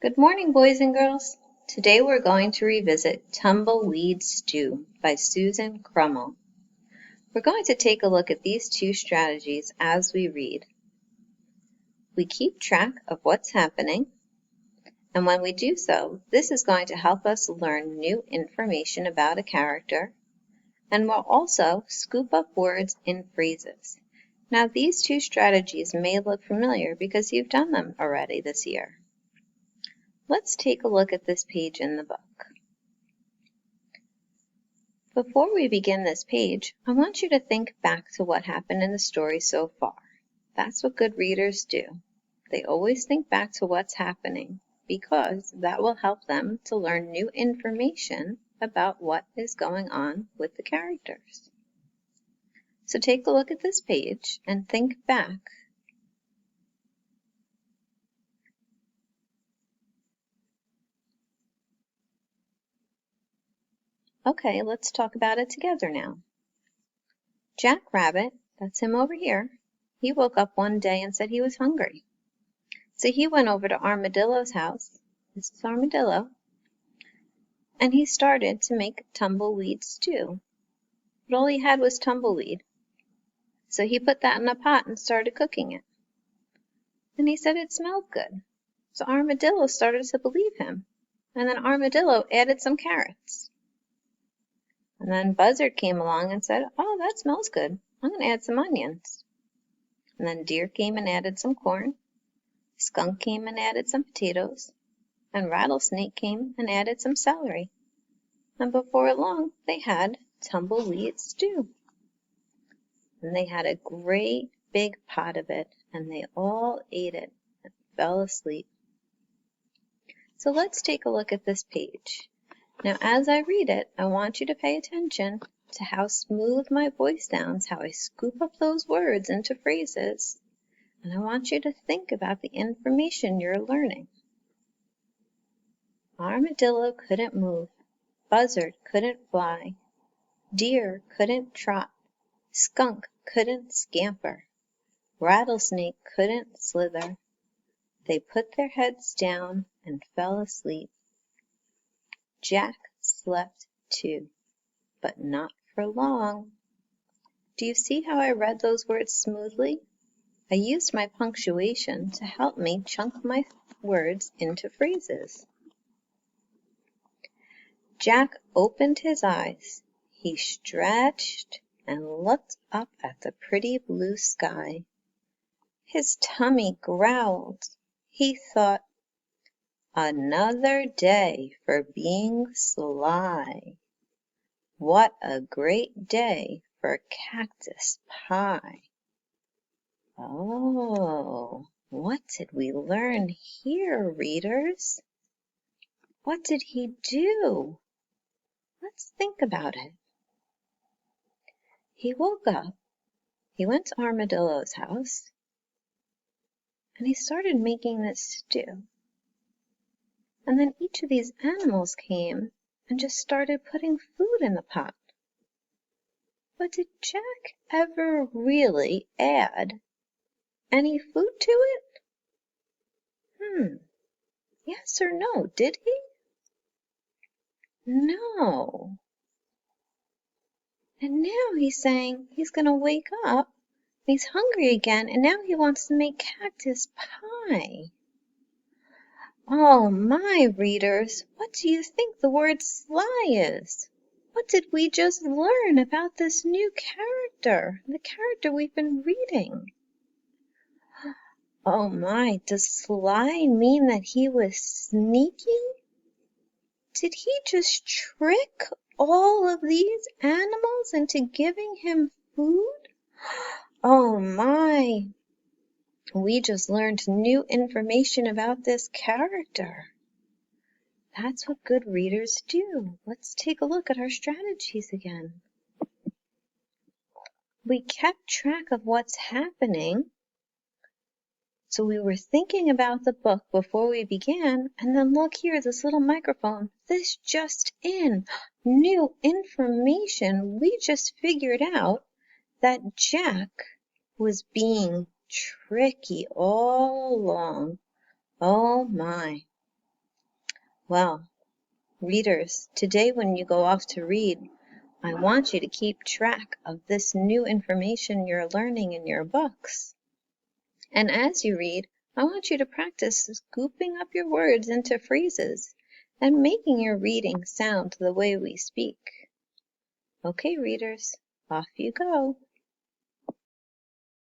Good morning, boys and girls. Today we're going to revisit Tumbleweed Stew by Susan Crummell. We're going to take a look at these two strategies as we read. We keep track of what's happening, and when we do so, this is going to help us learn new information about a character, and we'll also scoop up words in phrases. Now, these two strategies may look familiar because you've done them already this year. Let's take a look at this page in the book. Before we begin this page, I want you to think back to what happened in the story so far. That's what good readers do. They always think back to what's happening because that will help them to learn new information about what is going on with the characters. So take a look at this page and think back. Okay, let's talk about it together now. Jack Rabbit, that's him over here, he woke up one day and said he was hungry. So he went over to Armadillo's house, this is Armadillo, and he started to make tumbleweed stew. But all he had was tumbleweed. So he put that in a pot and started cooking it. And he said it smelled good. So Armadillo started to believe him. And then Armadillo added some carrots. And then Buzzard came along and said, "Oh, that smells good. I'm going to add some onions." And then Deer came and added some corn. Skunk came and added some potatoes. And Rattlesnake came and added some celery. And before long, they had tumbleweed stew. And they had a great big pot of it, and they all ate it and fell asleep. So let's take a look at this page. Now, as I read it, I want you to pay attention to how smooth my voice sounds, how I scoop up those words into phrases, and I want you to think about the information you're learning. Armadillo couldn't move. Buzzard couldn't fly. Deer couldn't trot. Skunk couldn't scamper. Rattlesnake couldn't slither. They put their heads down and fell asleep. Jack slept too, but not for long. Do you see how I read those words smoothly? I used my punctuation to help me chunk my words into phrases. Jack opened his eyes. He stretched and looked up at the pretty blue sky. His tummy growled. He thought, "Another day for being sly. What a great day for cactus pie." Oh, what did we learn here, readers? What did he do? Let's think about it. He woke up, he went to Armadillo's house, and he started making this stew. And then each of these animals came and just started putting food in the pot. But did Jack ever really add any food to it? Yes or no, did he? No. And now he's saying he's going to wake up, he's hungry again, and now he wants to make cactus pie. Oh my, readers, what do you think the word sly is? What did we just learn about this new character, the character we've been reading? Oh my, does sly mean that he was sneaky? Did he just trick all of these animals into giving him food? Oh my, we just learned new information about this character. That's what good readers do. Let's take a look at our strategies again. We kept track of what's happening. So we were thinking about the book before we began, and then look here, this little microphone. This just in. New information. We just figured out that Jack was being tricky all along. Oh my. Well, readers, today when you go off to read, I want you to keep track of this new information you're learning in your books. And as you read, I want you to practice scooping up your words into phrases and making your reading sound the way we speak. Okay, readers, off you go.